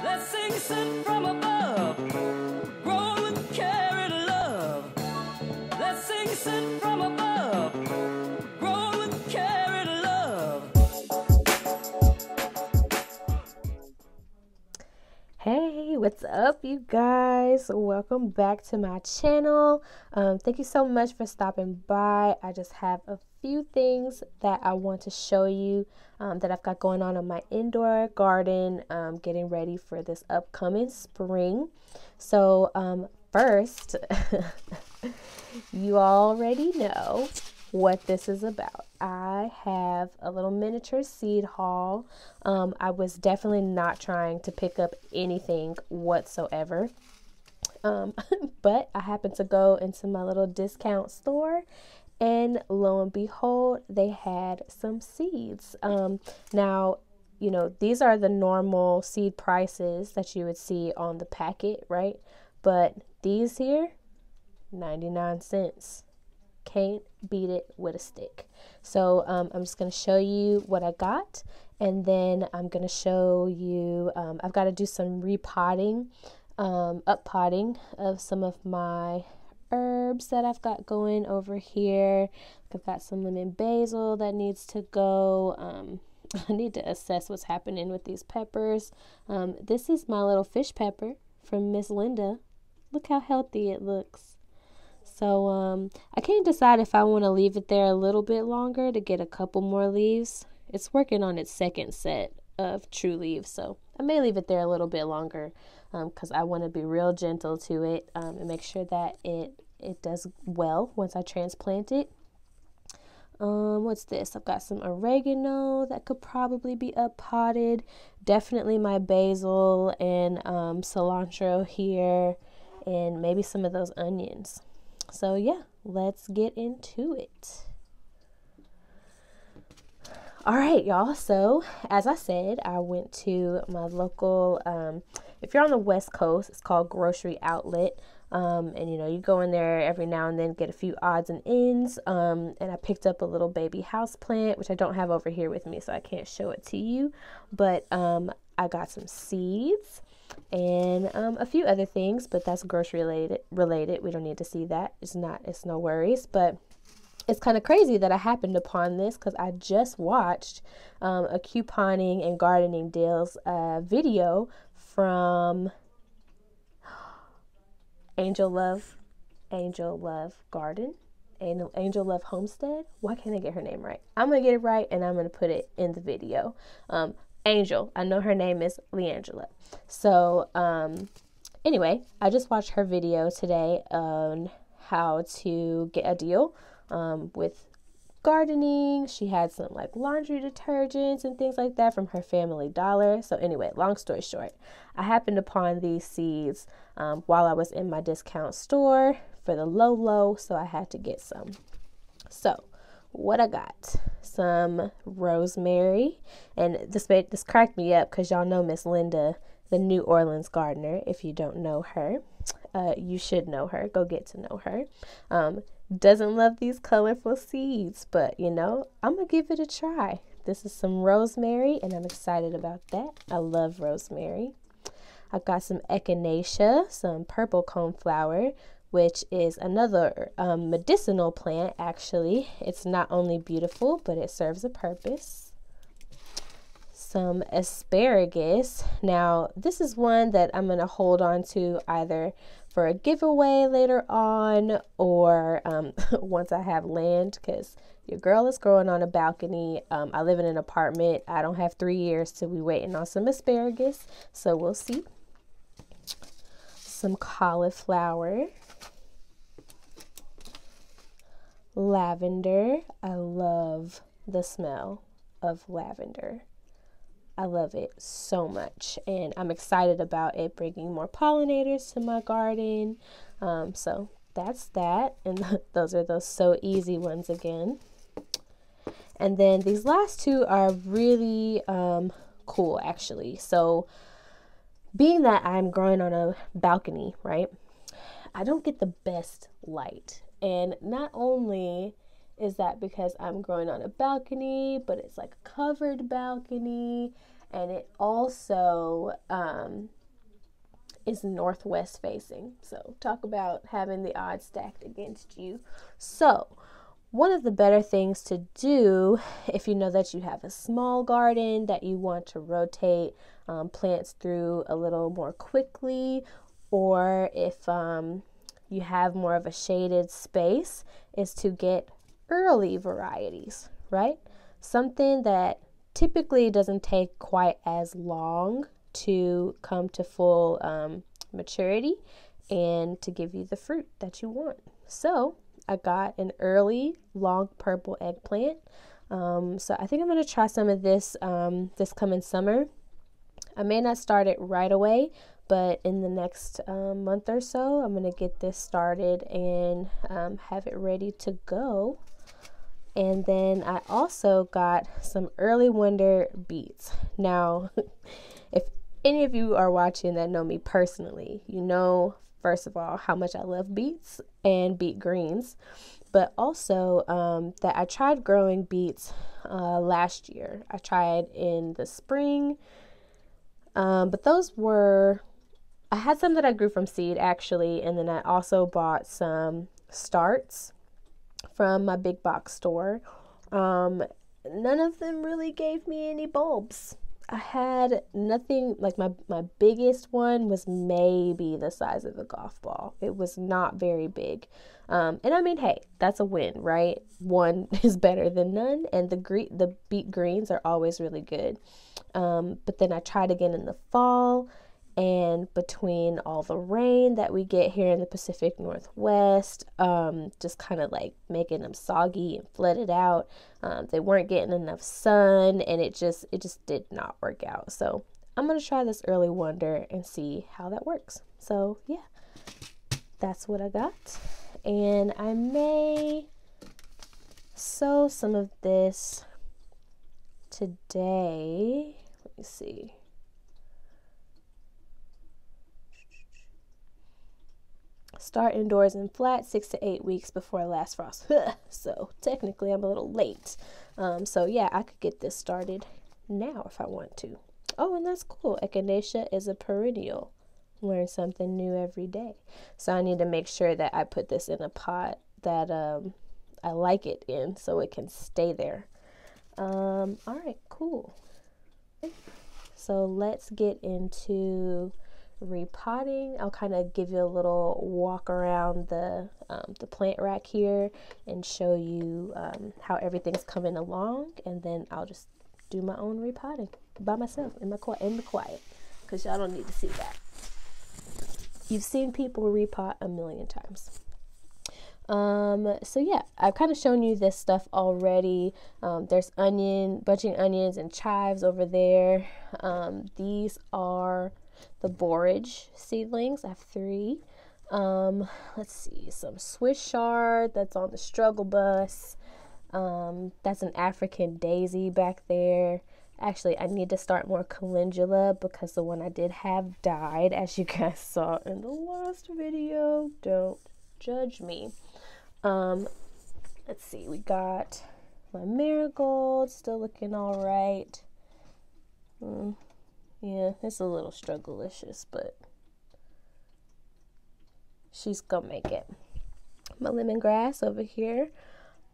Blessings sent from above, grow with care and love. Blessings sent from above, grow with care and love. Hey, what's up, you guys? Welcome back to my channel. Thank you so much for stopping by. I just have a few things that I want to show you that I've got going on my indoor garden, getting ready for this upcoming spring. So first, you already know what this is about. I have a little miniature seed haul. I was definitely not trying to pick up anything whatsoever. But I happened to go into my little discount store, and lo and behold, they had some seeds. Now, you know, these are the normal seed prices that you would see on the packet, right? But these here, 99 cents. Can't beat it with a stick. So I'm just going to show you what I got, and then I'm going to show you, I've got to do some repotting, uppotting of some of my herbs that I've got going over here. I've got some lemon basil that needs to go. I need to assess what's happening with these peppers. This is my little fish pepper from Miss Linda. Look how healthy it looks. So I can't decide if I want to leave it there a little bit longer to get a couple more leaves. It's working on its second set of true leaves, so I may leave it there a little bit longer because I want to be real gentle to it and make sure that it does well once I transplant it. What's this? I've got some oregano that could probably be uppotted. Definitely my basil and cilantro here, and maybe some of those onions. So yeah, let's get into it. All right, y'all. So as I said, I went to my local, if you're on the West Coast, it's called Grocery Outlet. And you know, you go in there every now and then, get a few odds and ends. And I picked up a little baby house plant, which I don't have over here with me, so I can't show it to you. But I got some seeds and a few other things, but that's grocery related. We don't need to see that. It's no worries. But it's kind of crazy that I happened upon this because I just watched a couponing and gardening deals video from Angel Love Garden, Angel Love Homestead. Why can't I get her name right? I'm gonna get it right, and I'm gonna put it in the video. Angel, I know her name is Leangela. So anyway, I just watched her video today on how to get a deal with gardening. She had some like laundry detergents and things like that from her Family Dollar. So anyway, long story short, I happened upon these seeds while I was in my discount store for the low, so I had to get some. So what I got, some rosemary, and this cracked me up because y'all know Miss Linda, the New Orleans gardener. If you don't know her, you should know her. Go get to know her. Doesn't love these colorful seeds, but you know, I'm gonna give it a try. This is some rosemary, and I'm excited about that. I love rosemary. I've got some echinacea, some purple coneflower, which is another medicinal plant, actually. It's not only beautiful, but it serves a purpose. Some asparagus. Now, this is one that I'm going to hold on to either for a giveaway later on or once I have land, because your girl is growing on a balcony. I live in an apartment. I don't have 3 years to be waiting on some asparagus, so we'll see. Some cauliflower. Lavender. I love the smell of lavender. I love it so much, and I'm excited about it bringing more pollinators to my garden. So that's that, and those are those so easy ones again. And then these last two are really cool, actually. So being that I'm growing on a balcony, right, I don't get the best light. And not only is that because I'm growing on a balcony, but it's like a covered balcony, and it also is northwest facing. So talk about having the odds stacked against you. So one of the better things to do if you know that you have a small garden that you want to rotate plants through a little more quickly, or if you have more of a shaded space, is to get early varieties, right? Something that typically doesn't take quite as long to come to full maturity and to give you the fruit that you want. So I got an early long purple eggplant. So I think I'm going to try some of this this coming summer. I may not start it right away, but in the next month or so, I'm going to get this started and have it ready to go. And then I also got some early wonder beets. Now, if any of you are watching that know me personally, you know, first of all, how much I love beets and beet greens, but also that I tried growing beets last year. I tried in the spring, but those were, I had some that I grew from seed actually, and then I also bought some starts from my big box store. None of them really gave me any bulbs. I had nothing, like my biggest one was maybe the size of a golf ball. It was not very big. And I mean, hey, that's a win, right? One is better than none, and the beet greens are always really good. But then I tried again in the fall, and between all the rain that we get here in the Pacific Northwest, just kind of like making them soggy and flooded out. They weren't getting enough sun, and it just did not work out. So I'm going to try this early wonder and see how that works. So yeah, that's what I got. And I may sow some of this today. Let me see. Start indoors and flat 6 to 8 weeks before last frost. So technically I'm a little late. So yeah, I could get this started now if I want to. Oh, and that's cool. Echinacea is a perennial. Learn something new every day. So I need to make sure that I put this in a pot that I like it in so it can stay there. All right, cool. So let's get into repotting. I'll kind of give you a little walk around the plant rack here and show you how everything's coming along, and then I'll just do my own repotting by myself in the quiet, because y'all don't need to see that. You've seen people repot a million times. So yeah, I've kind of shown you this stuff already. There's bunching onions and chives over there. These are the borage seedlings. I have 3. Let's see, some Swiss chard that's on the struggle bus. That's an African daisy back there. Actually, I need to start more calendula because the one I did have died, as you guys saw in the last video. Don't judge me. Let's see, we got my marigold still looking all right. Yeah, it's a little strugglicious, but she's gonna make it. My lemongrass over here,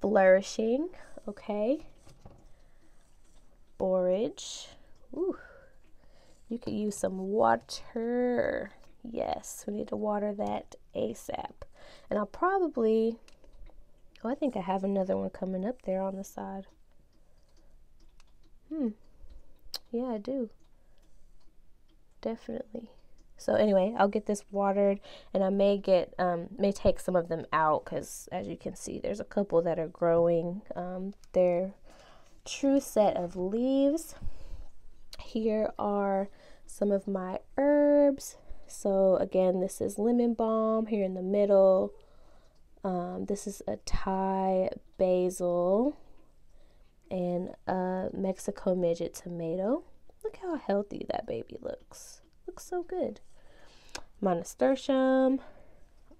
flourishing. Okay. Borage. Ooh, you could use some water. Yes, we need to water that ASAP. And I'll probably, oh, I think I have another one coming up there on the side. Yeah, I do. Definitely. So anyway, I'll get this watered, and I may take some of them out because, as you can see, there's a couple that are growing their true set of leaves. Here are some of my herbs. So again, this is lemon balm here in the middle. This is a Thai basil and a Mexico midget tomato. Look how healthy that baby looks. Looks so good. My nasturtium,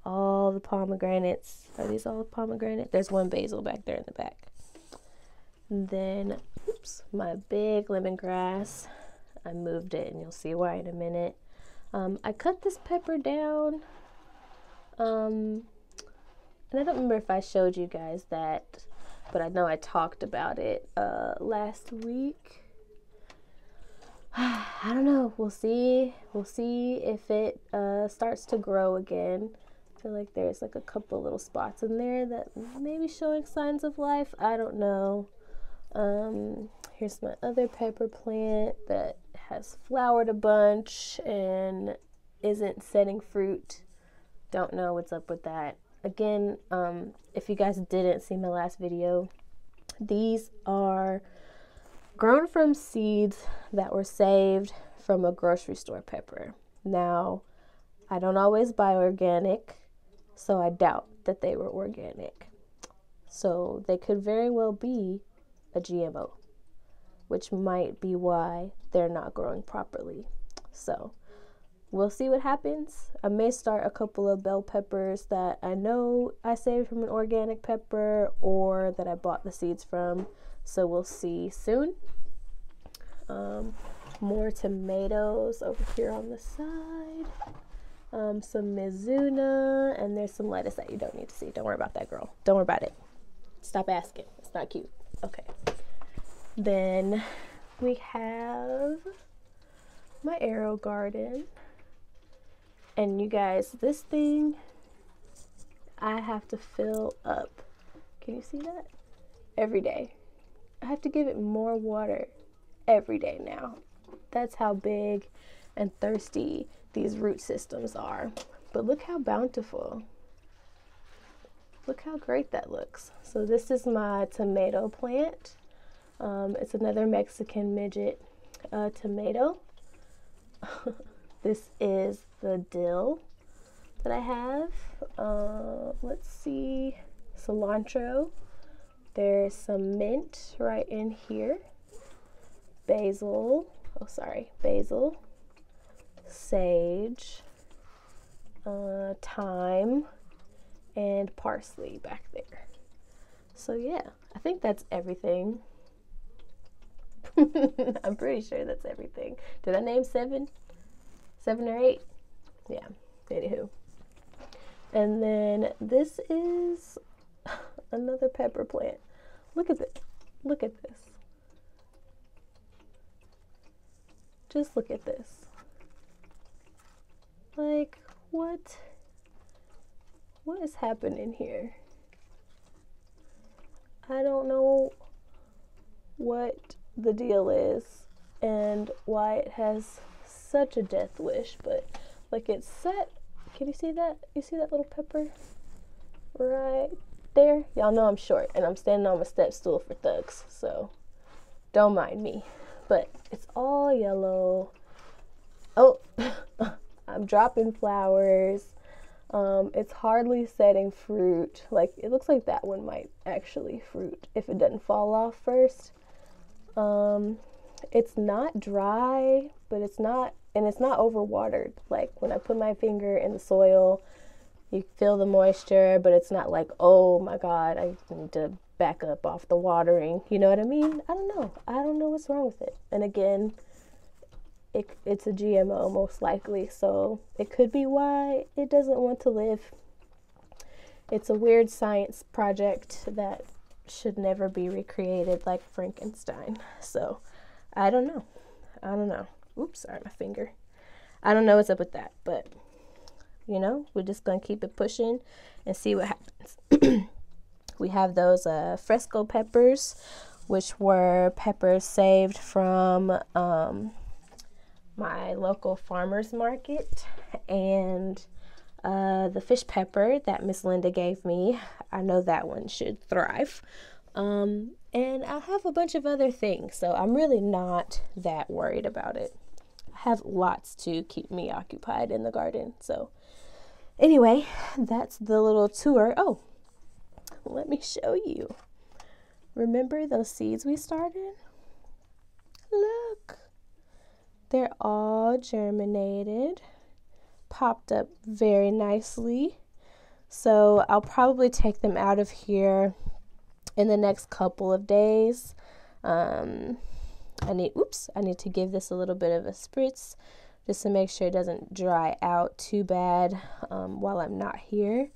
all the pomegranates. Are these all pomegranate? There's one basil back there in the back. And then, oops, my big lemongrass. I moved it, and you'll see why in a minute. I cut this pepper down, and I don't remember if I showed you guys that, but I know I talked about it last week. I don't know. We'll see if it starts to grow again. I feel like there's like a couple little spots in there that may be showing signs of life. I don't know. Here's my other pepper plant that has flowered a bunch and isn't setting fruit. Don't know what's up with that. Again, if you guys didn't see my last video, these are grown from seeds that were saved from a grocery store pepper. Now, I don't always buy organic, so I doubt that they were organic. So they could very well be a GMO, which might be why they're not growing properly. So we'll see what happens. I may start a couple of bell peppers that I know I saved from an organic pepper or that I bought the seeds from. So we'll see soon. More tomatoes over here on the side. Some Mizuna, and there's some lettuce that you don't need to see. Don't worry about that, girl. Don't worry about it. Stop asking. It's not cute. Okay. Then we have my Aero Garden. And you guys, this thing, I have to fill up. Can you see that? Every day. I have to give it more water every day now. That's how big and thirsty these root systems are. But look how bountiful. Look how great that looks. So this is my tomato plant. It's another Mexican midget tomato. This is the dill that I have. Let's see, cilantro. There's some mint right in here. Basil, sage, thyme, and parsley back there. So yeah, I think that's everything. I'm pretty sure that's everything. Did I name 7 or 8? Yeah, anywho. And then this is another pepper plant. Look at this. Look at this. Just look at this. Like, what is happening here? I don't know what the deal is and why it has such a death wish, but like it's set. Can you see that? You see that little pepper right there? Y'all know I'm short and I'm standing on my step stool for thugs, so don't mind me. But it's all yellow. Oh, I'm dropping flowers. It's hardly setting fruit. Like, it looks like that one might actually fruit if it doesn't fall off first. It's not dry, but it's not overwatered. Like, when I put my finger in the soil, you feel the moisture, but it's not like, oh my God, I need to back up off the watering. You know what I mean? I don't know what's wrong with it. And again, it's a GMO most likely, so it could be why it doesn't want to live. It's a weird science project that should never be recreated like Frankenstein. So I don't know. Oops, sorry, my finger. I don't know what's up with that, but you know, we're just gonna keep it pushing and see what happens. We have those fresco peppers, which were peppers saved from my local farmer's market, and the fish pepper that Miss Linda gave me. I know that one should thrive. And I have a bunch of other things, so I'm really not that worried about it. I have lots to keep me occupied in the garden. So anyway, that's the little tour. Oh, let me show you. Remember those seeds we started? Look. They're all germinated, popped up very nicely. So I'll probably take them out of here in the next couple of days. I need to give this a little bit of a spritz just to make sure it doesn't dry out too bad while I'm not here.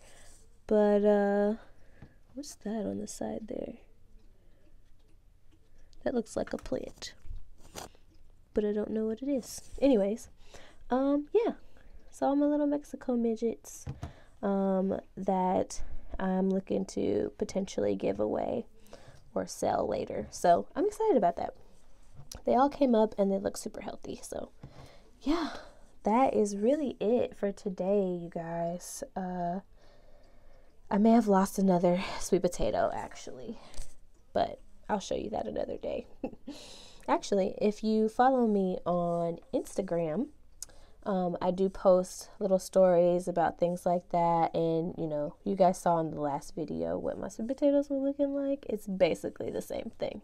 But what's that on the side there? That looks like a plant, but I don't know what it is. Anyways, yeah, so all my little Mexico midgets that I'm looking to potentially give away or sell later. So I'm excited about that. They all came up and they look super healthy. So yeah, that is really it for today, you guys. I may have lost another sweet potato actually, but I'll show you that another day. Actually, if you follow me on Instagram, I do post little stories about things like that, and you know, you guys saw in the last video what my sweet potatoes were looking like. It's basically the same thing.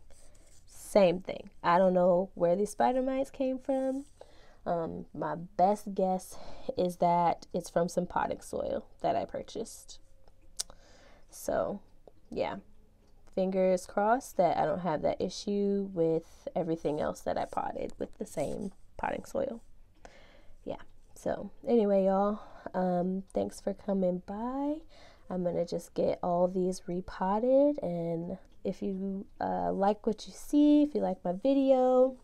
Same thing. I don't know where these spider mites came from. My best guess is that it's from some potting soil that I purchased. So, yeah. Fingers crossed that I don't have that issue with everything else that I potted with the same potting soil. Yeah. So, anyway, y'all, thanks for coming by. I'm going to just get all these repotted, and if you like what you see, if you like my video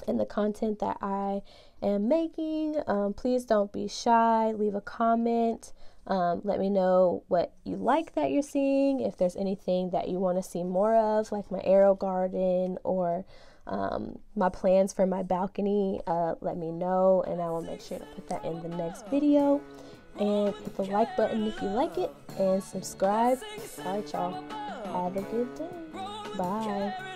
and the content that I am making, please don't be shy. Leave a comment. Let me know what you like that you're seeing. If there's anything that you want to see more of, like my Aero Garden or my plans for my balcony, let me know, and I will make sure to put that in the next video. And hit the like button if you like it, and subscribe. All right, y'all. Have a good day. Bye.